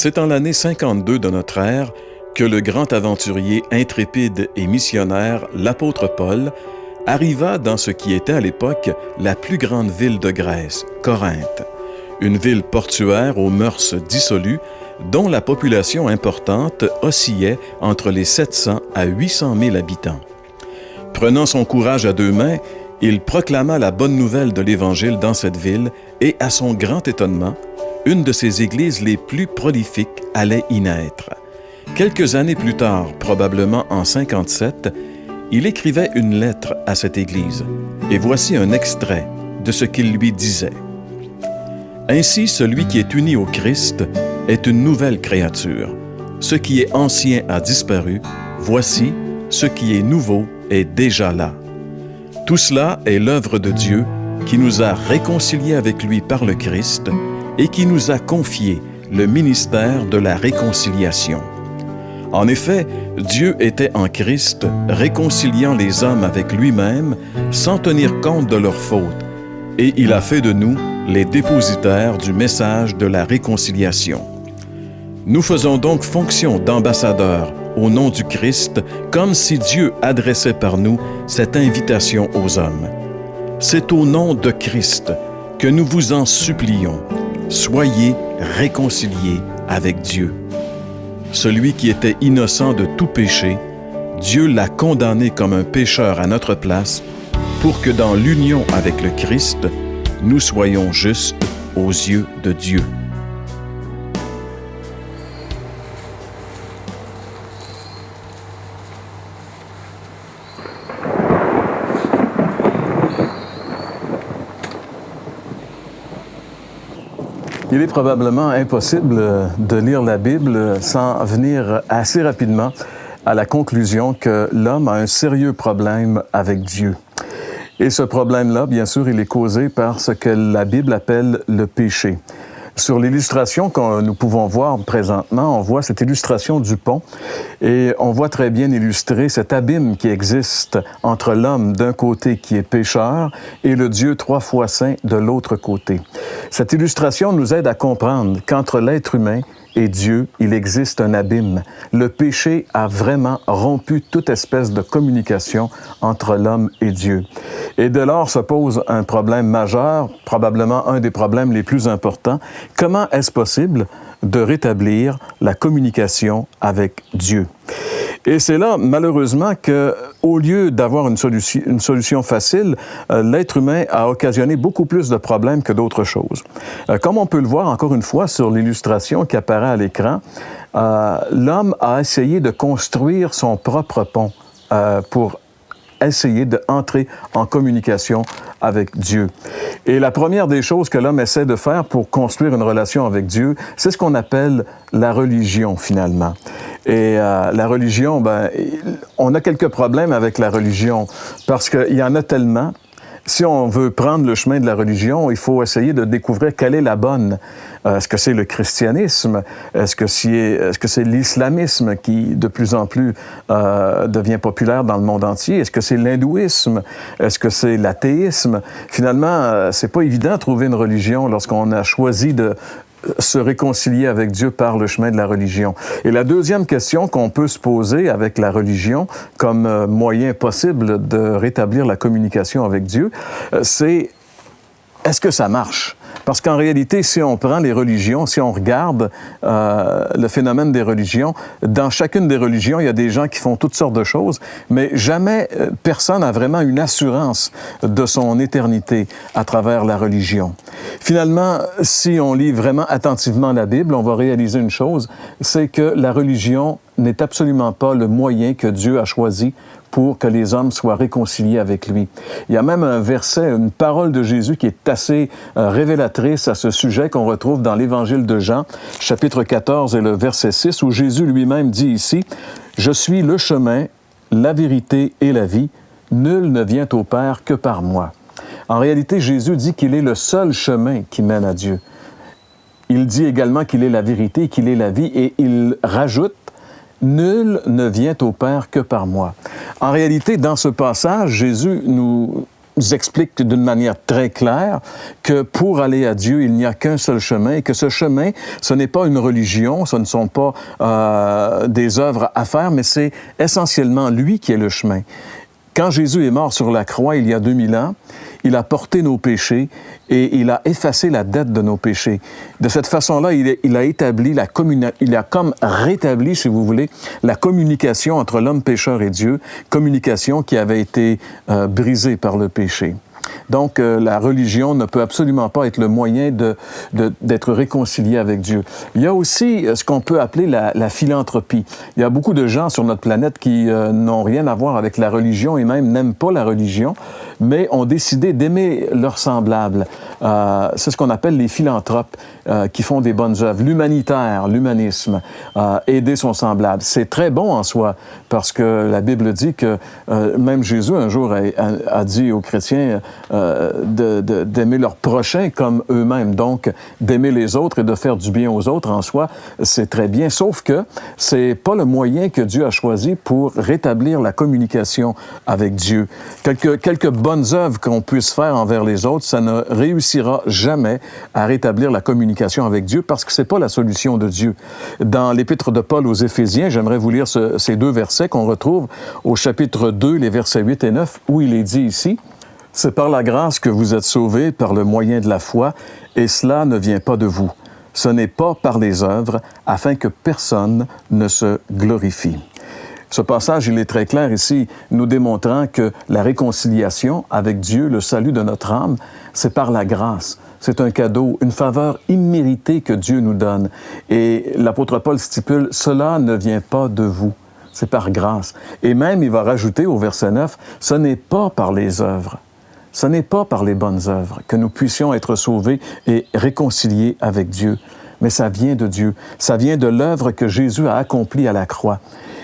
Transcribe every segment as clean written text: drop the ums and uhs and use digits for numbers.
C'est en l'année 52 de notre ère que le grand aventurier intrépide et missionnaire, l'apôtre Paul, arriva dans ce qui était à l'époque la plus grande ville de Grèce, Corinthe, une ville portuaire aux mœurs dissolues, dont la population importante oscillait entre les 700 à 800 000 habitants. Prenant son courage à deux mains, il proclama la bonne nouvelle de l'Évangile dans cette ville et, à son grand étonnement, une de ses églises les plus prolifiques allait y naître. Quelques années plus tard, probablement en 57, il écrivait une lettre à cette église. Et voici un extrait de ce qu'il lui disait. « Ainsi, celui qui est uni au Christ est une nouvelle créature. Ce qui est ancien a disparu. Voici, ce qui est nouveau est déjà là. Tout cela est l'œuvre de Dieu qui nous a réconciliés avec lui par le Christ et qui nous a confié le ministère de la réconciliation. En effet, Dieu était en Christ, réconciliant les hommes avec lui-même sans tenir compte de leurs fautes, et il a fait de nous les dépositaires du message de la réconciliation. Nous faisons donc fonction d'ambassadeurs au nom du Christ, comme si Dieu adressait par nous cette invitation aux hommes. C'est au nom de Christ que nous vous en supplions. Soyez réconciliés avec Dieu. Celui qui était innocent de tout péché, Dieu l'a condamné comme un pécheur à notre place, pour que dans l'union avec le Christ, nous soyons justes aux yeux de Dieu. Il est probablement impossible de lire la Bible sans venir assez rapidement à la conclusion que l'homme a un sérieux problème avec Dieu. Et ce problème-là, bien sûr, il est causé par ce que la Bible appelle le péché. Sur l'illustration que nous pouvons voir présentement, on voit cette illustration du pont et on voit très bien illustrer cet abîme qui existe entre l'homme d'un côté qui est pécheur et le Dieu 3 fois saint de l'autre côté. Cette illustration nous aide à comprendre qu'entre l'être humain et Dieu, il existe un abîme. Le péché a vraiment rompu toute espèce de communication entre l'homme et Dieu. Et dès lors se pose un problème majeur, probablement un des problèmes les plus importants. Comment est-ce possible de rétablir la communication avec Dieu? Et c'est là, malheureusement, qu'au lieu d'avoir une solution facile, l'être humain a occasionné beaucoup plus de problèmes que d'autres choses. Comme on peut le voir, encore une fois, sur l'illustration qui apparaît à l'écran, l'homme a essayé de construire son propre pont pour essayer d'entrer en communication avec Dieu. Et la première des choses que l'homme essaie de faire pour construire une relation avec Dieu, c'est ce qu'on appelle la religion, finalement. Et la religion, on a quelques problèmes avec la religion parce qu'il y en a tellement. Si on veut prendre le chemin de la religion, il faut essayer de découvrir quelle est la bonne. Est-ce que c'est le christianisme? Est-ce que c'est l'islamisme qui, de plus en plus, devient populaire dans le monde entier? Est-ce que c'est l'hindouisme? Est-ce que c'est l'athéisme? Finalement, c'est pas évident de trouver une religion lorsqu'on a choisi de se réconcilier avec Dieu par le chemin de la religion. Et la deuxième question qu'on peut se poser avec la religion comme moyen possible de rétablir la communication avec Dieu, c'est est-ce que ça marche? Parce qu'en réalité, si on prend les religions, si on regarde le phénomène des religions, dans chacune des religions, il y a des gens qui font toutes sortes de choses, mais jamais personne n'a vraiment une assurance de son éternité à travers la religion. Finalement, si on lit vraiment attentivement la Bible, on va réaliser une chose, c'est que la religion n'est absolument pas le moyen que Dieu a choisi pour que les hommes soient réconciliés avec lui. Il y a même un verset, une parole de Jésus qui est assez révélatrice à ce sujet qu'on retrouve dans l'Évangile de Jean, chapitre 14 et le verset 6, où Jésus lui-même dit ici, « Je suis le chemin, la vérité et la vie. Nul ne vient au Père que par moi. » En réalité, Jésus dit qu'il est le seul chemin qui mène à Dieu. Il dit également qu'il est la vérité, qu'il est la vie, et il rajoute « Nul ne vient au Père que par moi. » En réalité, dans ce passage, Jésus nous explique d'une manière très claire que pour aller à Dieu, il n'y a qu'un seul chemin et que ce chemin, ce n'est pas une religion, ce ne sont pas des œuvres à faire, mais c'est essentiellement lui qui est le chemin. Quand Jésus est mort sur la croix il y a 2000 ans, il a porté nos péchés et il a effacé la dette de nos péchés. De cette façon-là, il a établi il a comme rétabli, si vous voulez, la communication entre l'homme pécheur et Dieu, communication qui avait été brisée par le péché. Donc, la religion ne peut absolument pas être le moyen d'être réconcilié avec Dieu. Il y a aussi ce qu'on peut appeler la philanthropie. Il y a beaucoup de gens sur notre planète qui n'ont rien à voir avec la religion et même n'aiment pas la religion, mais ont décidé d'aimer leurs semblables. C'est ce qu'on appelle les philanthropes qui font des bonnes œuvres. L'humanitaire, l'humanisme, aider son semblable. C'est très bon en soi, parce que la Bible dit que même Jésus, un jour, a dit aux chrétiens d'aimer leurs prochains comme eux-mêmes. Donc, d'aimer les autres et de faire du bien aux autres en soi, c'est très bien. Sauf que c'est pas le moyen que Dieu a choisi pour rétablir la communication avec Dieu. Quelques bonnes œuvres qu'on puisse faire envers les autres, ça ne réussira jamais à rétablir la communication avec Dieu parce que c'est pas la solution de Dieu. Dans l'Épître de Paul aux Éphésiens, j'aimerais vous lire ces deux versets qu'on retrouve au chapitre 2, les versets 8 et 9, où il est dit ici: « C'est par la grâce que vous êtes sauvés par le moyen de la foi, et cela ne vient pas de vous. Ce n'est pas par les œuvres, afin que personne ne se glorifie. » Ce passage, il est très clair ici, nous démontrant que la réconciliation avec Dieu, le salut de notre âme, c'est par la grâce. C'est un cadeau, une faveur imméritée que Dieu nous donne. Et l'apôtre Paul stipule, « Cela ne vient pas de vous. » C'est par grâce. Et même, il va rajouter au verset 9, « Ce n'est pas par les œuvres. » Ce n'est pas par les bonnes œuvres que nous puissions être sauvés et réconciliés avec Dieu, mais ça vient de Dieu. Ça vient de l'œuvre que Jésus a accomplie à la croix.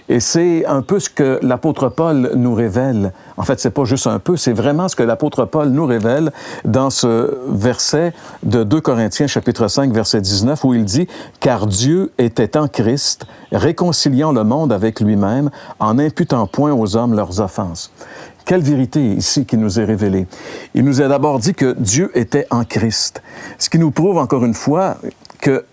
Et c'est un peu ce que l'apôtre Paul nous révèle. En fait, c'est pas juste un peu, c'est vraiment ce que l'apôtre Paul nous révèle dans ce verset de 2 Corinthiens, chapitre 5, verset 19, où il dit « Car Dieu était en Christ, réconciliant le monde avec lui-même, en n'imputant point aux hommes leurs offenses. » Quelle vérité ici qui nous est révélée? Il nous a d'abord dit que Dieu était en Christ, ce qui nous prouve encore une fois que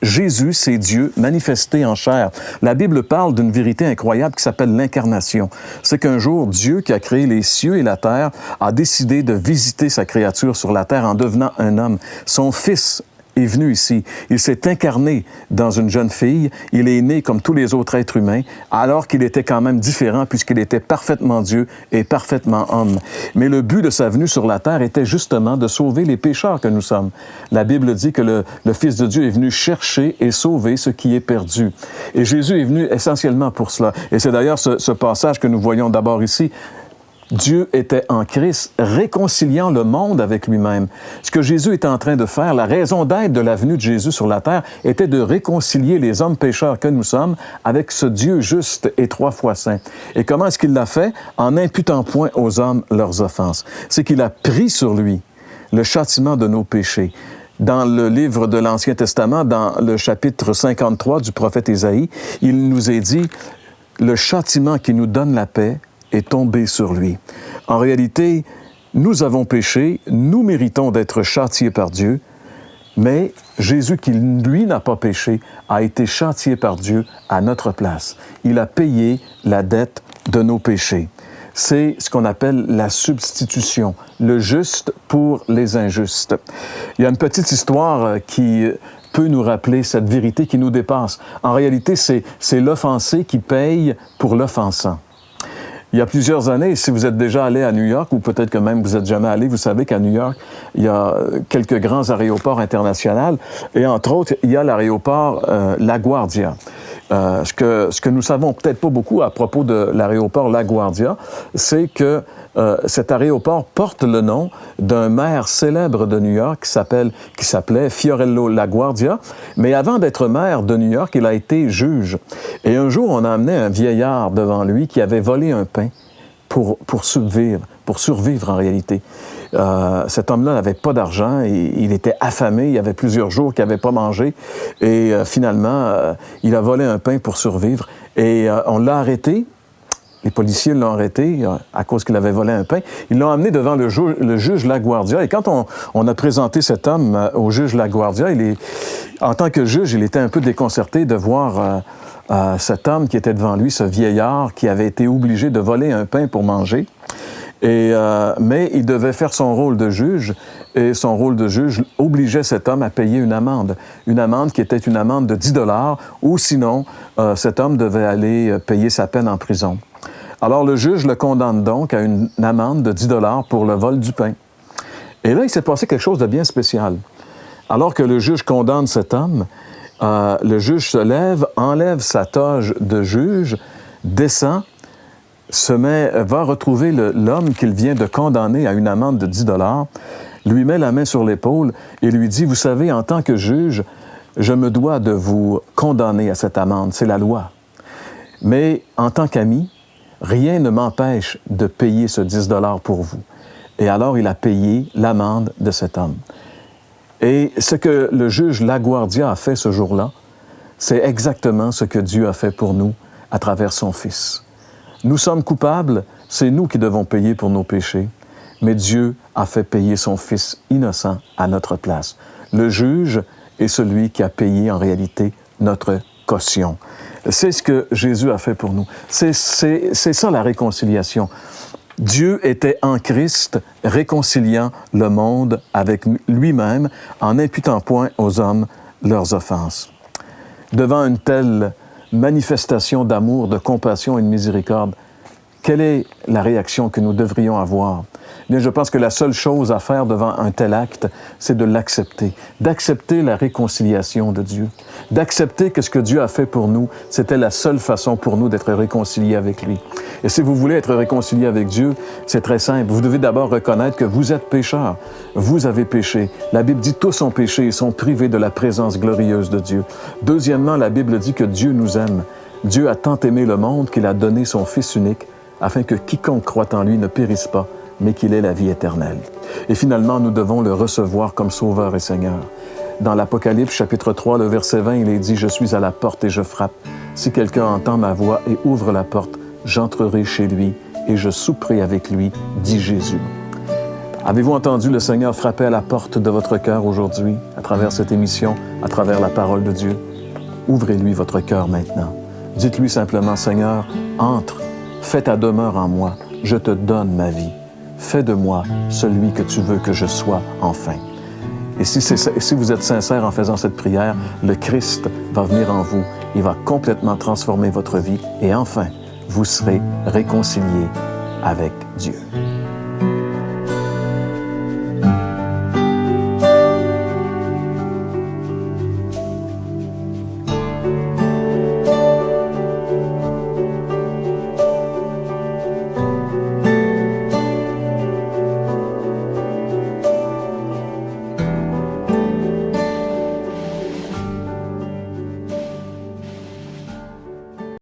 Jésus, c'est Dieu manifesté en chair. La Bible parle d'une vérité incroyable qui s'appelle l'incarnation. C'est qu'un jour, Dieu, qui a créé les cieux et la terre, a décidé de visiter sa créature sur la terre en devenant un homme. Son Fils est venu ici. Il s'est incarné dans une jeune fille. Il est né comme tous les autres êtres humains, alors qu'il était quand même différent puisqu'il était parfaitement Dieu et parfaitement homme. Mais le but de sa venue sur la terre était justement de sauver les pécheurs que nous sommes. La Bible dit que le Fils de Dieu est venu chercher et sauver ce qui est perdu. Et Jésus est venu essentiellement pour cela. Et c'est d'ailleurs ce passage que nous voyons d'abord ici. Dieu était en Christ, réconciliant le monde avec lui-même. Ce que Jésus était en train de faire, la raison d'être de la venue de Jésus sur la terre, était de réconcilier les hommes pécheurs que nous sommes avec ce Dieu juste et 3 fois saint. Et comment est-ce qu'il l'a fait? En n'imputant point aux hommes leurs offenses. C'est qu'il a pris sur lui le châtiment de nos péchés. Dans le livre de l'Ancien Testament, dans le chapitre 53 du prophète Ésaïe, il nous est dit « Le châtiment qui nous donne la paix est tombé sur lui. » En réalité, nous avons péché, nous méritons d'être châtiés par Dieu, mais Jésus, qui lui n'a pas péché, a été châtié par Dieu à notre place. Il a payé la dette de nos péchés. C'est ce qu'on appelle la substitution, le juste pour les injustes. Il y a une petite histoire qui peut nous rappeler cette vérité qui nous dépasse. En réalité, c'est l'offensé qui paye pour l'offensant. Il y a plusieurs années, si vous êtes déjà allé à New York, ou peut-être que même vous n'êtes jamais allé, vous savez qu'à New York, il y a quelques grands aéroports internationaux, et entre autres, il y a l'aéroport LaGuardia. Ce que nous savons peut-être pas beaucoup à propos de l'aéroport LaGuardia, c'est que cet aéroport porte le nom d'un maire célèbre de New York qui s'appelait Fiorello LaGuardia, mais avant d'être maire de New York, il a été juge. Et un jour, on a amené un vieillard devant lui qui avait volé un pain pour survivre en réalité. Cet homme-là n'avait pas d'argent, il était affamé, il y avait plusieurs jours qu'il n'avait pas mangé, et finalement, il a volé un pain pour survivre, et on l'a arrêté. Les policiers l'ont arrêté à cause qu'il avait volé un pain. Ils l'ont amené devant le juge LaGuardia. Et quand on a présenté cet homme au juge LaGuardia, en tant que juge, il était un peu déconcerté de voir cet homme qui était devant lui, ce vieillard qui avait été obligé de voler un pain pour manger. Mais il devait faire son rôle de juge, et son rôle de juge obligeait cet homme à payer une amende qui était une amende de 10 $, ou sinon, cet homme devait aller payer sa peine en prison. Alors le juge le condamne donc à une amende de 10 $ pour le vol du pain. Et là, il s'est passé quelque chose de bien spécial. Alors que le juge condamne cet homme, le juge se lève, enlève sa toge de juge, descend, va retrouver l'homme qu'il vient de condamner à une amende de 10 $, lui met la main sur l'épaule et lui dit, « Vous savez, en tant que juge, je me dois de vous condamner à cette amende, c'est la loi. Mais en tant qu'ami, rien ne m'empêche de payer ce 10 $ pour vous. » Et alors, il a payé l'amende de cet homme. Et ce que le juge LaGuardia a fait ce jour-là, c'est exactement ce que Dieu a fait pour nous à travers son Fils. Nous sommes coupables, c'est nous qui devons payer pour nos péchés, mais Dieu a fait payer son Fils innocent à notre place. Le juge est celui qui a payé en réalité notre caution. C'est ce que Jésus a fait pour nous. C'est ça la réconciliation. Dieu était en Christ, réconciliant le monde avec lui-même, en n'imputant point aux hommes leurs offenses. Devant une telle manifestation d'amour, de compassion et de miséricorde, quelle est la réaction que nous devrions avoir? Bien, je pense que la seule chose à faire devant un tel acte, c'est de l'accepter, d'accepter la réconciliation de Dieu, d'accepter que ce que Dieu a fait pour nous, c'était la seule façon pour nous d'être réconciliés avec lui. Et si vous voulez être réconcilié avec Dieu, c'est très simple. Vous devez d'abord reconnaître que vous êtes pécheur. Vous avez péché. La Bible dit tous ont péché et sont privés de la présence glorieuse de Dieu. Deuxièmement, la Bible dit que Dieu nous aime. Dieu a tant aimé le monde qu'il a donné son Fils unique afin que quiconque croit en lui ne périsse pas, mais qu'il ait la vie éternelle. Et finalement, nous devons le recevoir comme Sauveur et Seigneur. Dans l'Apocalypse, chapitre 3, le verset 20, il est dit « Je suis à la porte et je frappe. Si quelqu'un entend ma voix et ouvre la porte, j'entrerai chez lui et je souperai avec lui, dit Jésus. » Avez-vous entendu le Seigneur frapper à la porte de votre cœur aujourd'hui, à travers cette émission, à travers la parole de Dieu? Ouvrez-lui votre cœur maintenant. Dites-lui simplement « Seigneur, entre, fais ta demeure en moi, je te donne ma vie. Fais de moi celui que tu veux que je sois enfin. » Et si vous êtes sincère en faisant cette prière, le Christ va venir en vous. Il va complètement transformer votre vie et enfin, vous serez réconciliés avec Dieu.